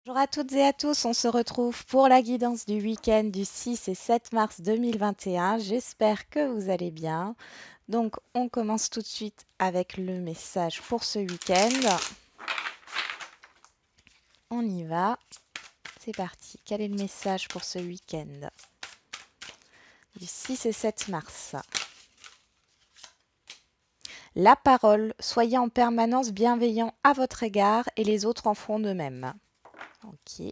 Bonjour à toutes et à tous, on se retrouve pour la guidance du week-end du 6 et 7 mars 2021. J'espère que vous allez bien. Donc on commence tout de suite avec le message pour ce week-end. On y va, c'est parti. Quel est le message pour ce week-end du 6 et 7 mars? La parole, soyez en permanence bienveillant à votre égard et les autres en feront de même. Ok.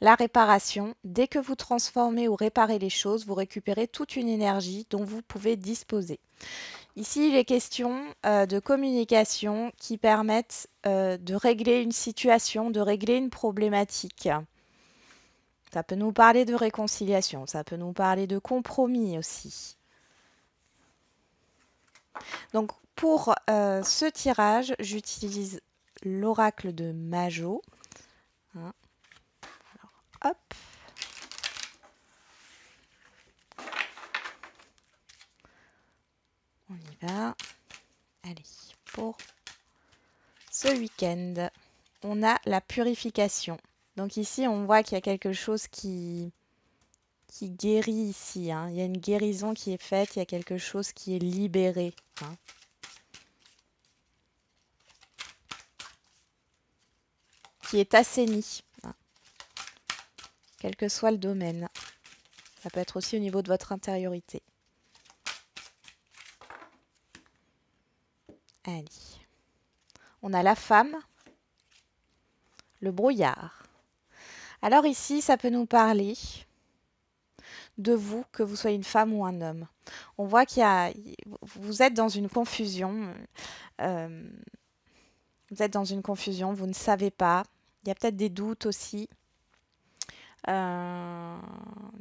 La réparation, dès que vous transformez ou réparez les choses, vous récupérez toute une énergie dont vous pouvez disposer. Ici, il est question de communication qui permettent de régler une situation, de régler une problématique. Ça peut nous parler de réconciliation, ça peut nous parler de compromis aussi. Donc pour ce tirage, j'utilise l'oracle de Majo. Hein. Alors, hop. On y va. Allez, pour ce week-end, on a la purification. Donc ici, on voit qu'il y a quelque chose qui guérit ici. Hein. Il y a une guérison qui est faite, il y a quelque chose qui est libéré. Hein. Qui est assaini. Hein. Quel que soit le domaine. Ça peut être aussi au niveau de votre intériorité. Allez. On a la femme, le brouillard. Alors ici, ça peut nous parler de vous, que vous soyez une femme ou un homme. On voit vous êtes dans une confusion. Euh, Vous êtes dans une confusion, vous ne savez pas. Il y a peut-être des doutes aussi. Euh,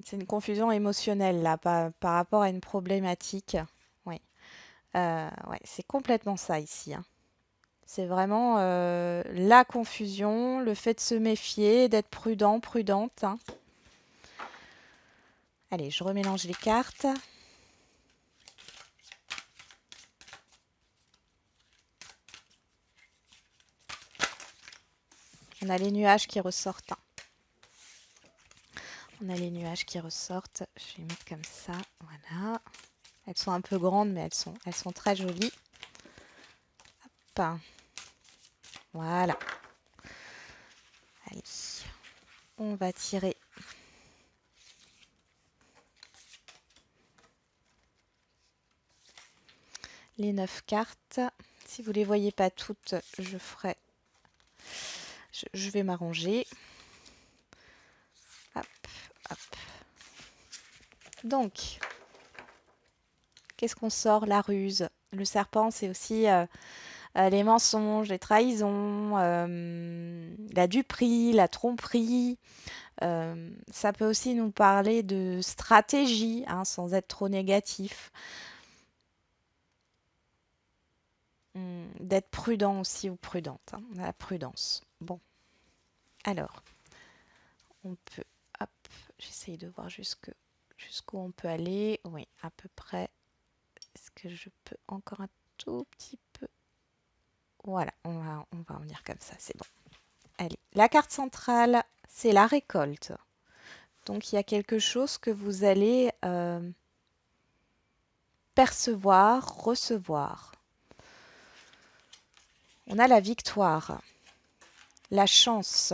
c'est une confusion émotionnelle là, par rapport à une problématique. Oui, ouais, c'est complètement ça ici. Hein. C'est vraiment la confusion, le fait de se méfier, d'être prudent, prudente. Hein. Allez, je remélange les cartes. On a les nuages qui ressortent. Hein. On a les nuages qui ressortent. Je vais les mettre comme ça. Voilà. Elles sont un peu grandes, mais elles sont très jolies. Hop. Voilà. Allez. On va tirer les 9 cartes. Si vous ne les voyez pas toutes, je vais m'arranger. Hop, hop. Donc, qu'est-ce qu'on sort? La ruse. Le serpent, c'est aussi les mensonges, les trahisons, la duperie, la tromperie. Ça peut aussi nous parler de stratégie, hein, sans être trop négatif. D'être prudent aussi ou prudente. Hein, la prudence. Bon, alors, on peut... Hop, j'essaye de voir jusqu'où on peut aller. Oui, à peu près. Est-ce que je peux encore un tout petit peu? Voilà, on va en venir comme ça, c'est bon. Allez, la carte centrale, c'est la récolte. Donc, il y a quelque chose que vous allez percevoir, recevoir. On a la victoire, la chance.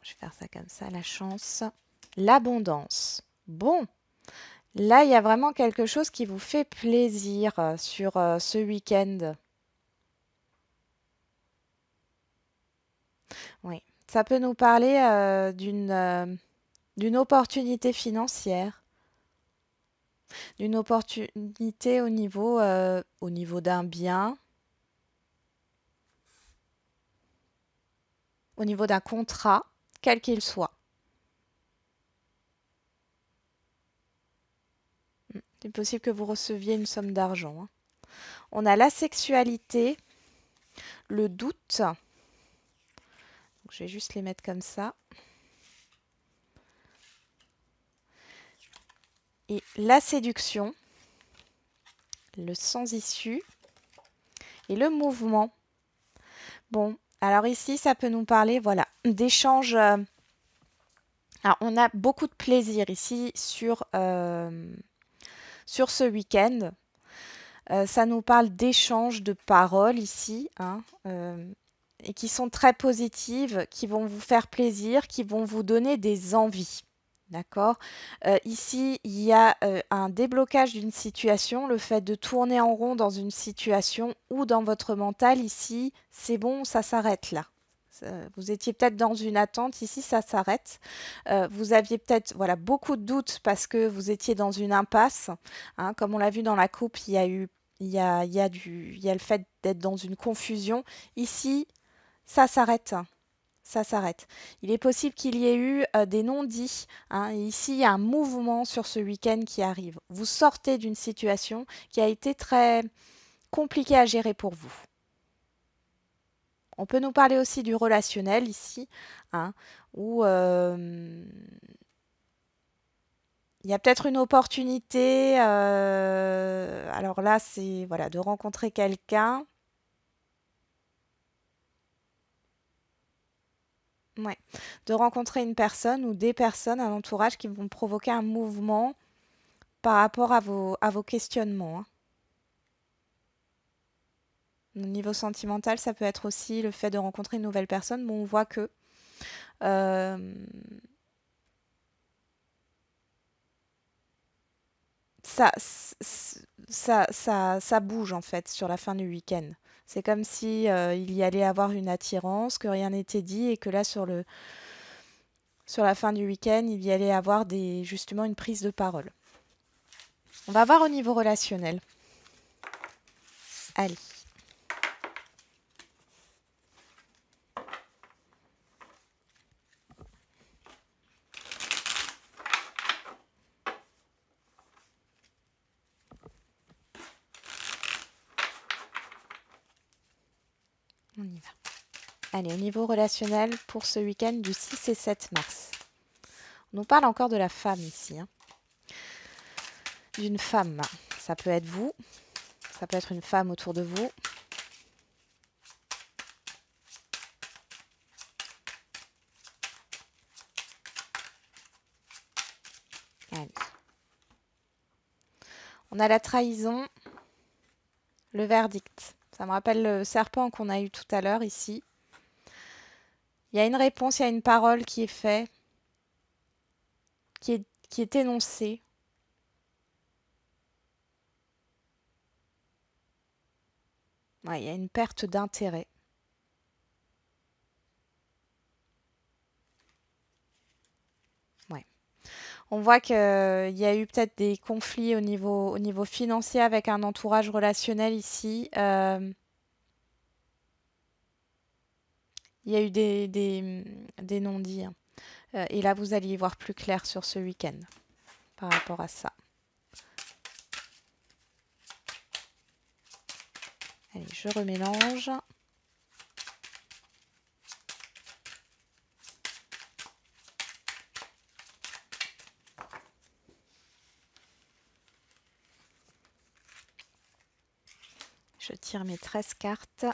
Je vais faire ça comme ça, la chance, l'abondance. Bon, là, il y a vraiment quelque chose qui vous fait plaisir sur ce week-end. Oui, ça peut nous parler d'une opportunité financière, d'une opportunité au niveau d'un bien, au niveau d'un contrat, quel qu'il soit. C'est possible que vous receviez une somme d'argent. Hein. On a la sexualité, le doute. Donc, je vais juste les mettre comme ça. Et la séduction, le sans issue et le mouvement. Bon, Alors ici, ça peut nous parler, voilà, d'échanges. Alors, on a beaucoup de plaisir ici sur ce week-end. Ça nous parle d'échanges de paroles ici, hein, et qui sont très positives, qui vont vous faire plaisir, qui vont vous donner des envies. D'accord? Ici, il y a un déblocage d'une situation, le fait de tourner en rond dans une situation ou dans votre mental, ici, c'est bon, ça s'arrête là. Vous étiez peut-être dans une attente, ici ça s'arrête. Vous aviez peut-être voilà, beaucoup de doutes parce que vous étiez dans une impasse, hein. Comme on l'a vu dans la coupe, il y a le fait d'être dans une confusion. Ici, ça s'arrête. Ça s'arrête. Il est possible qu'il y ait eu des non-dits, hein. Et ici, il y a un mouvement sur ce week-end qui arrive. Vous sortez d'une situation qui a été très compliquée à gérer pour vous. On peut nous parler aussi du relationnel ici, hein, où il y a peut-être une opportunité. Alors là, c'est voilà, de rencontrer quelqu'un. Ouais, de rencontrer une personne ou des personnes, un entourage qui vont provoquer un mouvement par rapport à vos questionnements, hein. Au niveau sentimental, ça peut être aussi le fait de rencontrer une nouvelle personne. Bon, on voit que euh, ça, ça bouge en fait sur la fin du week-end. C'est comme si il y allait avoir une attirance, que rien n'était dit et que là sur la fin du week-end, il y allait avoir justement une prise de parole. On va voir au niveau relationnel. Allez, on y va. Allez, au niveau relationnel pour ce week-end du 6 et 7 mars. On nous parle encore de la femme ici, hein. D'une femme. Ça peut être vous, ça peut être une femme autour de vous. Allez. On a la trahison, le verdict. Ça me rappelle le serpent qu'on a eu tout à l'heure ici. Il y a une réponse, il y a une parole qui est faite, qui est énoncée. Ouais, il y a une perte d'intérêt. Ouais. On voit qu'il y a eu peut-être des conflits au niveau financier avec un entourage relationnel ici. Il y a eu des non-dits, hein. Et là, vous allez y voir plus clair sur ce week-end par rapport à ça. Allez, je remélange. Je tire mes 13 cartes.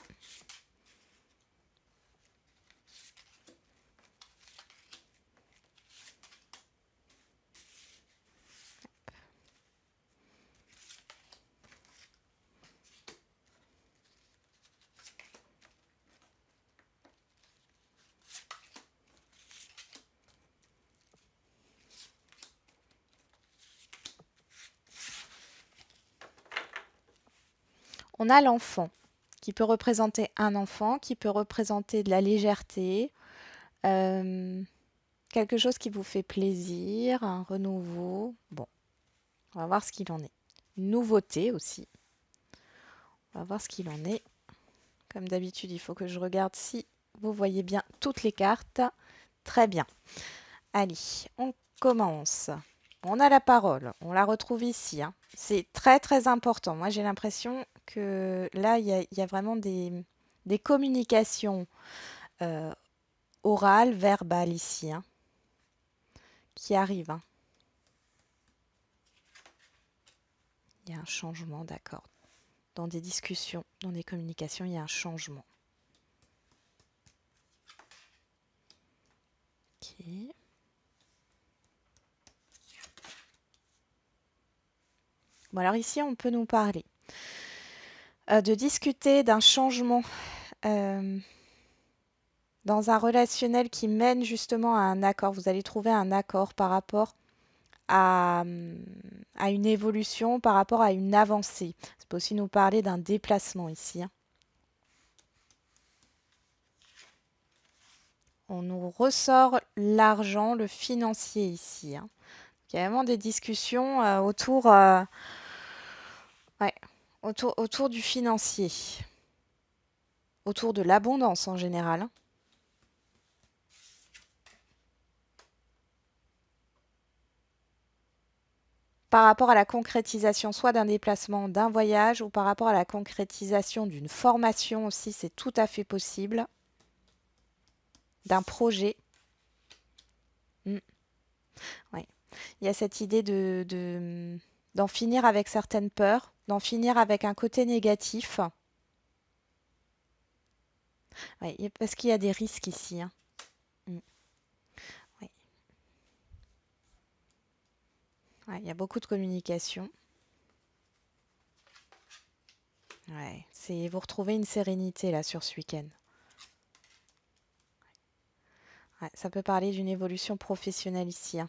On a l'enfant qui peut représenter un enfant, qui peut représenter de la légèreté, euh, quelque chose qui vous fait plaisir, un renouveau. Bon, on va voir ce qu'il en est. Une nouveauté aussi. On va voir ce qu'il en est. Comme d'habitude, il faut que je regarde si vous voyez bien toutes les cartes. Très bien. Allez, on commence. On a la parole, on la retrouve ici, hein. C'est très très important. Moi, j'ai l'impression que là, il y a vraiment des communications euh, orales, verbales ici, hein, qui arrivent, hein. Il y a un changement, d'accord. Dans des discussions, dans des communications, il y a un changement. Bon, alors ici, on peut nous parler de discuter d'un changement euh, dans un relationnel qui mène justement à un accord. Vous allez trouver un accord par rapport à une évolution, par rapport à une avancée. Ça peut aussi nous parler d'un déplacement ici, hein. On nous ressort l'argent, le financier ici, hein. Il y a vraiment des discussions ouais, autour du financier, autour de l'abondance en général, hein. Par rapport à la concrétisation soit d'un déplacement, d'un voyage, ou par rapport à la concrétisation d'une formation aussi, c'est tout à fait possible, d'un projet. Mm, ouais. Il y a cette idée d'en finir avec certaines peurs, d'en finir avec un côté négatif. Ouais, parce qu'il y a des risques ici, hein. Mm, ouais. Ouais, il y a beaucoup de communication. Ouais, vous retrouvez une sérénité là sur ce week-end. Ouais, ça peut parler d'une évolution professionnelle ici, hein.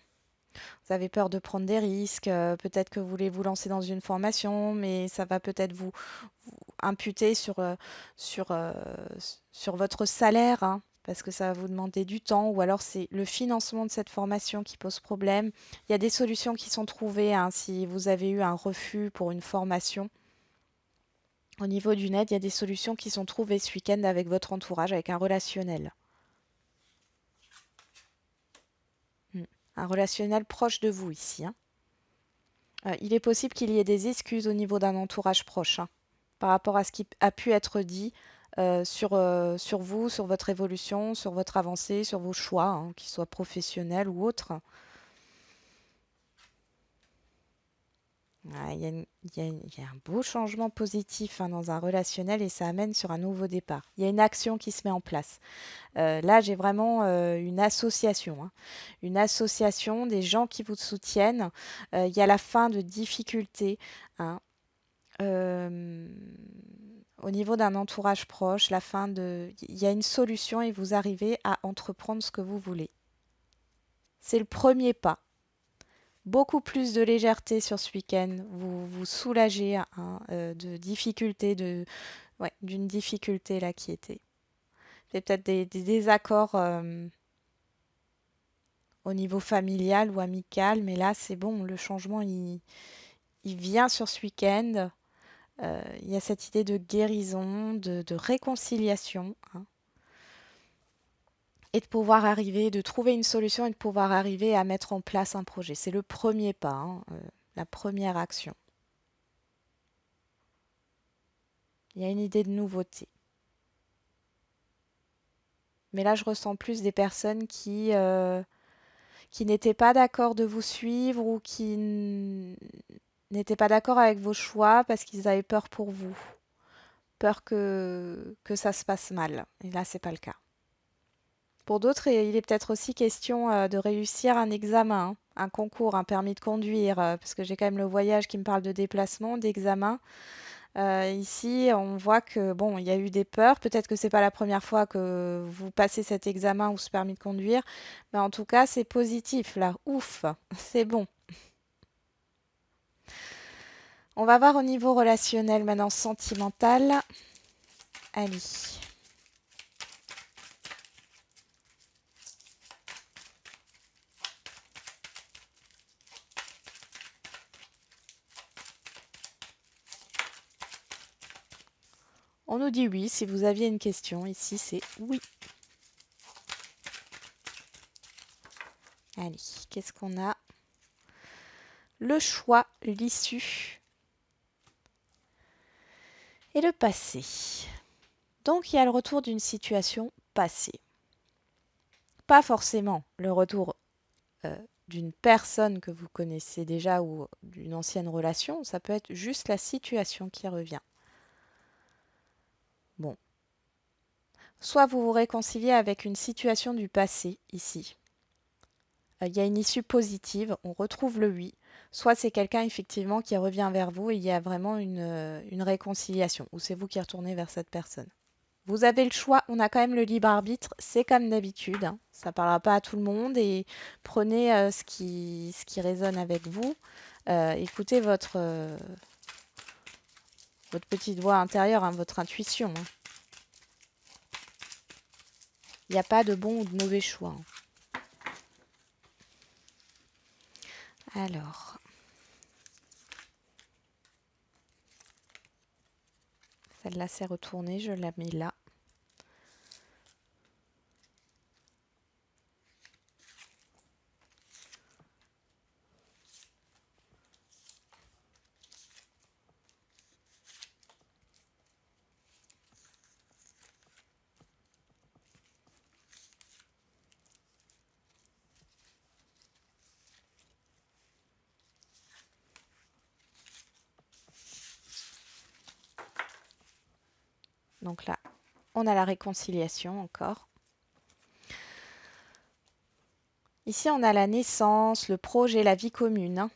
Vous avez peur de prendre des risques, peut-être que vous voulez vous lancer dans une formation, mais ça va peut-être vous imputer sur, euh, sur votre salaire, hein, parce que ça va vous demander du temps, ou alors c'est le financement de cette formation qui pose problème. Il y a des solutions qui sont trouvées, hein, si vous avez eu un refus pour une formation. Au niveau d'une aide, il y a des solutions qui sont trouvées ce week-end avec votre entourage, avec un relationnel. Mm. Un relationnel proche de vous ici, hein. Il est possible qu'il y ait des excuses au niveau d'un entourage proche, hein, par rapport à ce qui a pu être dit sur vous, sur votre évolution, sur votre avancée, sur vos choix, hein, qu'ils soient professionnels ou autres. Ouais, il y a un beau changement positif, hein, dans un relationnel et ça amène sur un nouveau départ. Il y a une action qui se met en place. Là, j'ai vraiment une association, hein. Une association des gens qui vous soutiennent. Il y a la fin de difficultés, hein. euh, Au niveau d'un entourage proche, il y a une solution et vous arrivez à entreprendre ce que vous voulez. C'est le premier pas. Beaucoup plus de légèreté sur ce week-end. Vous vous soulagez, hein, de difficultés, ouais, d'une difficulté là qui était. C'est peut-être des désaccords au niveau familial ou amical, mais là c'est bon, le changement il vient sur ce week-end. Il y a cette idée de guérison, de réconciliation, hein, et de pouvoir arriver, de trouver une solution et de pouvoir arriver à mettre en place un projet. C'est le premier pas, hein, la première action. Il y a une idée de nouveauté. Mais là, je ressens plus des personnes qui n'étaient pas d'accord de vous suivre ou qui n'étaient pas d'accord avec vos choix parce qu'ils avaient peur pour vous, peur que ça se passe mal. Et là, c'est pas le cas. Pour d'autres, il est peut-être aussi question de réussir un examen, hein, un concours, un permis de conduire, parce que j'ai quand même le voyage qui me parle de déplacement, d'examen. Ici, on voit que bon, il y a eu des peurs. Peut-être que c'est pas la première fois que vous passez cet examen ou ce permis de conduire, mais en tout cas, c'est positif là. Ouf, c'est bon. On va voir au niveau relationnel maintenant, sentimental. Allez. On nous dit oui. Si vous aviez une question, ici c'est oui. Allez, qu'est-ce qu'on a? Le choix, l'issue et le passé. Donc il y a le retour d'une situation passée. Pas forcément le retour euh, d'une personne que vous connaissez déjà ou d'une ancienne relation, ça peut être juste la situation qui revient. Bon, soit vous vous réconciliez avec une situation du passé ici, il y a une issue positive, on retrouve le oui. Soit c'est quelqu'un effectivement qui revient vers vous et il y a vraiment une réconciliation, ou c'est vous qui retournez vers cette personne. Vous avez le choix, on a quand même le libre arbitre, c'est comme d'habitude, hein. Ça ne parlera pas à tout le monde et prenez ce qui résonne avec vous. Écoutez votre petite voix intérieure, hein, votre intuition, hein. Il n'y a pas de bon ou de mauvais choix, hein. Alors, celle-là s'est retournée, je la mets là. Donc là, on a la réconciliation encore. Ici, on a la naissance, le projet, la vie commune, hein.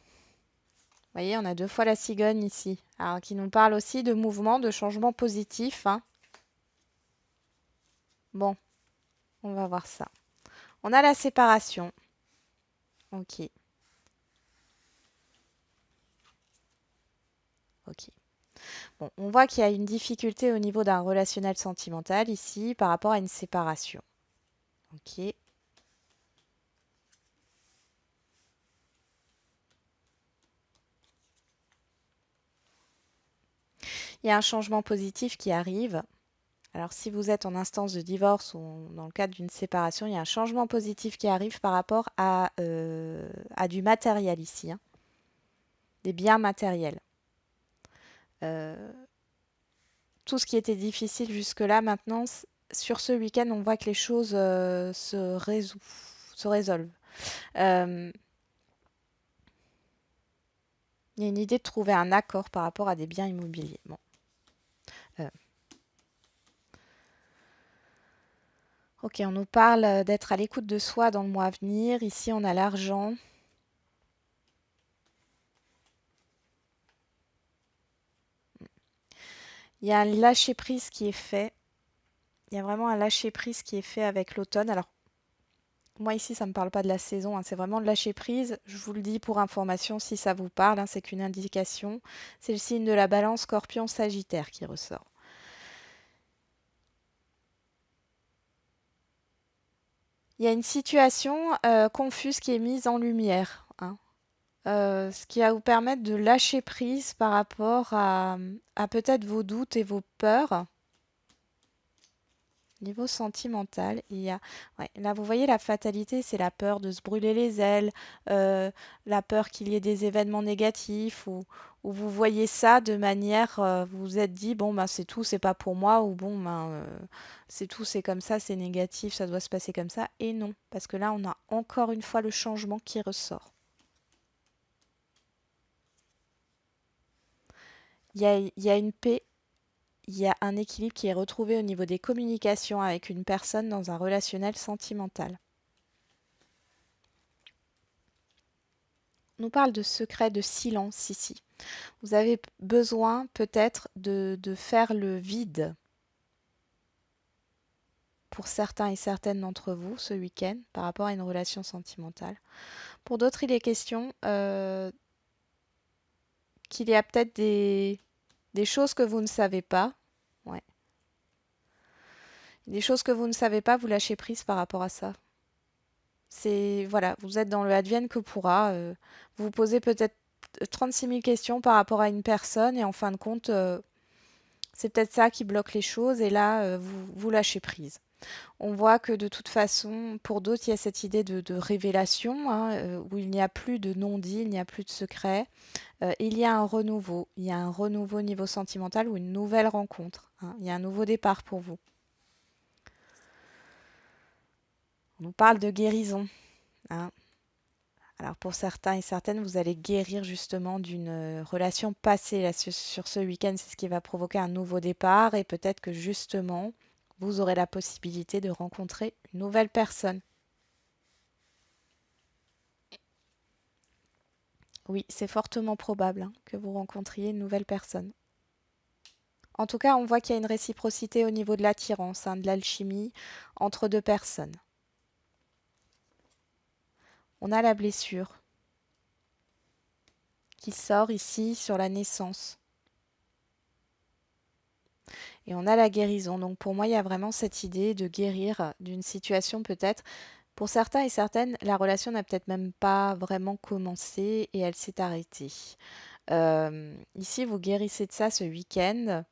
Vous voyez, on a 2 fois la cigogne ici. Alors, qui nous parle aussi de mouvement, de changement positif, hein. Bon, on va voir ça. On a la séparation. Ok, ok. Bon, on voit qu'il y a une difficulté au niveau d'un relationnel sentimental ici par rapport à une séparation. Ok. Il y a un changement positif qui arrive. Alors, si vous êtes en instance de divorce ou dans le cadre d'une séparation, il y a un changement positif qui arrive par rapport à du matériel ici, hein, des biens matériels. Euh, tout ce qui était difficile jusque-là, maintenant, sur ce week-end, on voit que les choses se résolvent. Euh, il y a une idée de trouver un accord par rapport à des biens immobiliers. Bon. Euh, ok, on nous parle d'être à l'écoute de soi dans le mois à venir. Ici, on a l'argent. Il y a un lâcher-prise qui est fait. Il y a vraiment un lâcher-prise qui est fait avec l'automne. Alors, moi ici, ça ne me parle pas de la saison, hein, c'est vraiment de lâcher-prise. Je vous le dis pour information, si ça vous parle, hein, c'est qu'une indication. C'est le signe de la balance Scorpion Sagittaire qui ressort. Il y a une situation confuse qui est mise en lumière, hein. Ce qui va vous permettre de lâcher prise par rapport à peut-être vos doutes et vos peurs. Niveau sentimental, il y a, ouais, là vous voyez la fatalité, c'est la peur de se brûler les ailes, la peur qu'il y ait des événements négatifs, ou vous voyez ça de manière, vous vous êtes dit, bon ben c'est tout, c'est pas pour moi, ou bon ben c'est tout, c'est comme ça, c'est négatif, ça doit se passer comme ça, et non, parce que là on a encore une fois le changement qui ressort. Il y a une paix, il y a un équilibre qui est retrouvé au niveau des communications avec une personne dans un relationnel sentimental. On nous parle de secret, de silence ici. Vous avez besoin peut-être de faire le vide pour certains et certaines d'entre vous ce week-end par rapport à une relation sentimentale. Pour d'autres, il est question qu'il y a peut-être des choses que vous ne savez pas. Ouais. Des choses que vous ne savez pas, vous lâchez prise par rapport à ça. C'est, voilà, vous êtes dans le advienne que pourra. Vous vous posez peut-être 36 000 questions par rapport à une personne et en fin de compte, c'est peut-être ça qui bloque les choses et là, vous lâchez prise. On voit que de toute façon, pour d'autres, il y a cette idée de révélation, hein, où il n'y a plus de non-dit, il n'y a plus de secret. Il y a un renouveau, il y a un renouveau au niveau sentimental ou une nouvelle rencontre, hein. Il y a un nouveau départ pour vous. On nous parle de guérison, hein. Alors pour certains et certaines, vous allez guérir justement d'une relation passée. Là, sur ce week-end, c'est ce qui va provoquer un nouveau départ et peut-être que justement, vous aurez la possibilité de rencontrer une nouvelle personne. Oui, c'est fortement probable hein, que vous rencontriez une nouvelle personne. En tout cas, on voit qu'il y a une réciprocité au niveau de l'attirance, hein, de l'alchimie entre deux personnes. On a la blessure qui sort ici sur la naissance. Et on a la guérison. Donc pour moi, il y a vraiment cette idée de guérir d'une situation peut-être. Pour certains et certaines, la relation n'a peut-être même pas vraiment commencé et elle s'est arrêtée. Ici, vous guérissez de ça ce week-end.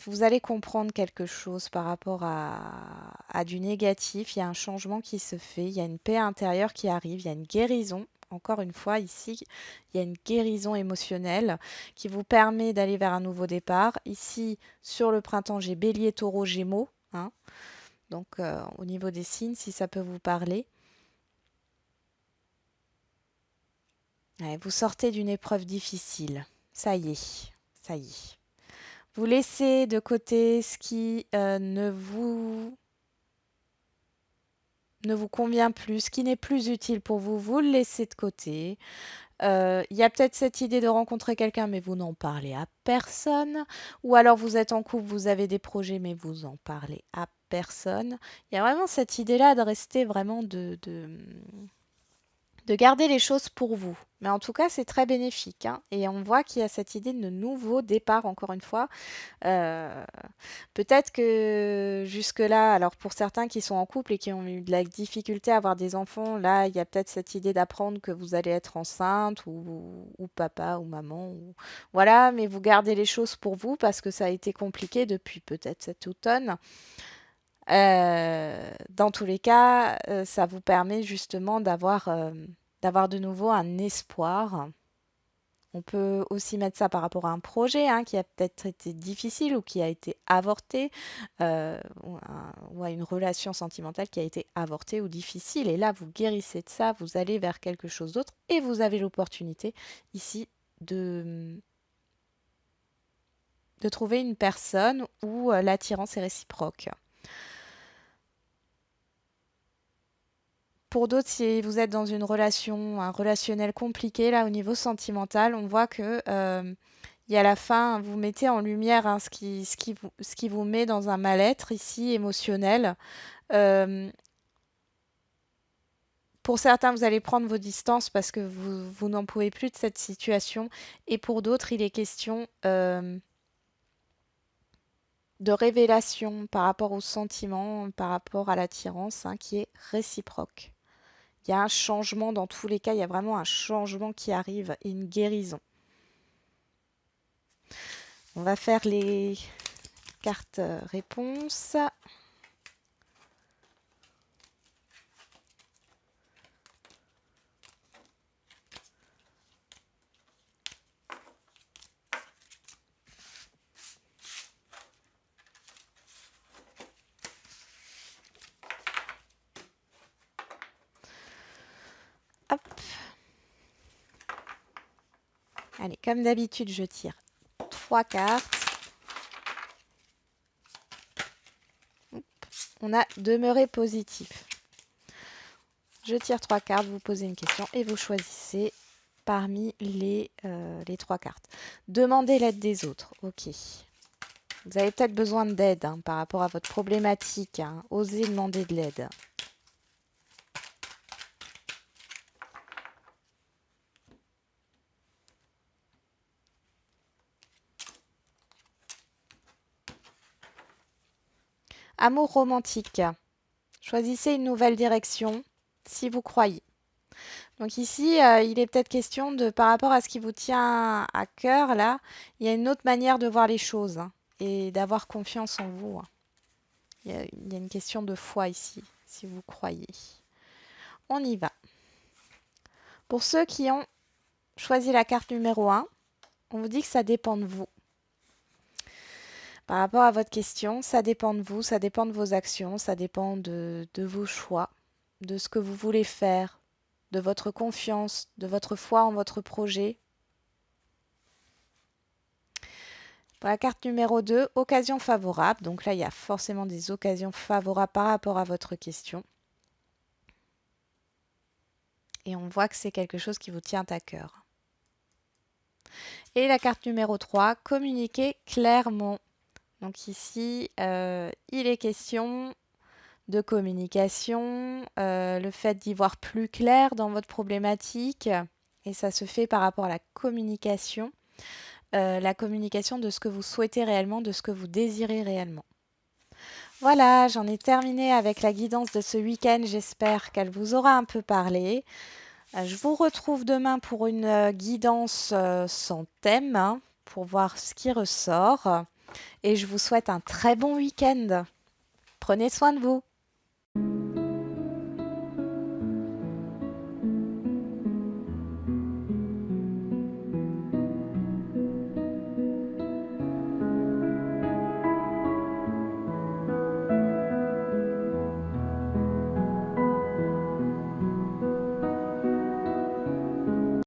Vous allez comprendre quelque chose par rapport à du négatif. Il y a un changement qui se fait, il y a une paix intérieure qui arrive, il y a une guérison. Encore une fois, ici, il y a une guérison émotionnelle qui vous permet d'aller vers un nouveau départ. Ici, sur le printemps, j'ai Bélier, Taureau, Gémeaux, hein. Donc, au niveau des signes, si ça peut vous parler. Ouais, vous sortez d'une épreuve difficile. Ça y est, ça y est. Vous laissez de côté ce qui ne vous convient plus, ce qui n'est plus utile pour vous, vous le laissez de côté. Il y a peut-être cette idée de rencontrer quelqu'un, mais vous n'en parlez à personne. Ou alors vous êtes en couple, vous avez des projets, mais vous en parlez à personne. Il y a vraiment cette idée-là de rester vraiment de garder les choses pour vous. Mais en tout cas, c'est très bénéfique, hein. Et on voit qu'il y a cette idée de nouveau départ, encore une fois. Euh, Peut-être que jusque-là, alors pour certains qui sont en couple et qui ont eu de la difficulté à avoir des enfants, là, il y a peut-être cette idée d'apprendre que vous allez être enceinte ou papa ou maman. Voilà, mais vous gardez les choses pour vous parce que ça a été compliqué depuis peut-être cet automne. Dans tous les cas, ça vous permet justement d'avoir de nouveau un espoir. On peut aussi mettre ça par rapport à un projet hein, qui a peut-être été difficile ou qui a été avorté, ou à une relation sentimentale qui a été avortée ou difficile. Et là, vous guérissez de ça, vous allez vers quelque chose d'autre et vous avez l'opportunité ici de trouver une personne où l'attirance est réciproque. Pour d'autres, si vous êtes dans une relation, un relationnel compliqué, là, au niveau sentimental, on voit que et à la fin, vous mettez en lumière hein, ce qui vous met dans un mal-être ici émotionnel. Euh, pour certains, vous allez prendre vos distances parce que vous n'en pouvez plus de cette situation. Et pour d'autres, il est question de révélation par rapport aux sentiments, par rapport à l'attirance hein, qui est réciproque. Il y a un changement dans tous les cas, il y a vraiment un changement qui arrive et une guérison. On va faire les cartes réponses. Hop. Allez, comme d'habitude, je tire 3 cartes. On a demeuré positif. Je tire 3 cartes, vous posez une question et vous choisissez parmi les 3 cartes. Demandez l'aide des autres. Ok. Vous avez peut-être besoin d'aide hein, par rapport à votre problématique. Hein. Osez demander de l'aide. Amour romantique. Choisissez une nouvelle direction si vous croyez. Donc ici, il est peut-être question de, par rapport à ce qui vous tient à cœur, là, il y a une autre manière de voir les choses hein, et d'avoir confiance en vous. Hein. Il y a une question de foi ici, si vous croyez. On y va. Pour ceux qui ont choisi la carte numéro 1, on vous dit que ça dépend de vous. Par rapport à votre question, ça dépend de vous, ça dépend de vos actions, ça dépend de vos choix, de ce que vous voulez faire, de votre confiance, de votre foi en votre projet. Pour la carte numéro 2, occasion favorable. Donc là, il y a forcément des occasions favorables par rapport à votre question. Et on voit que c'est quelque chose qui vous tient à cœur. Et la carte numéro 3, communiquer clairement. Donc ici, il est question de communication, le fait d'y voir plus clair dans votre problématique. Et ça se fait par rapport à la communication de ce que vous souhaitez réellement, de ce que vous désirez réellement. Voilà, j'en ai terminé avec la guidance de ce week-end. J'espère qu'elle vous aura un peu parlé. Je vous retrouve demain pour une guidance sans thème, hein, pour voir ce qui ressort. Et je vous souhaite un très bon week-end. Prenez soin de vous.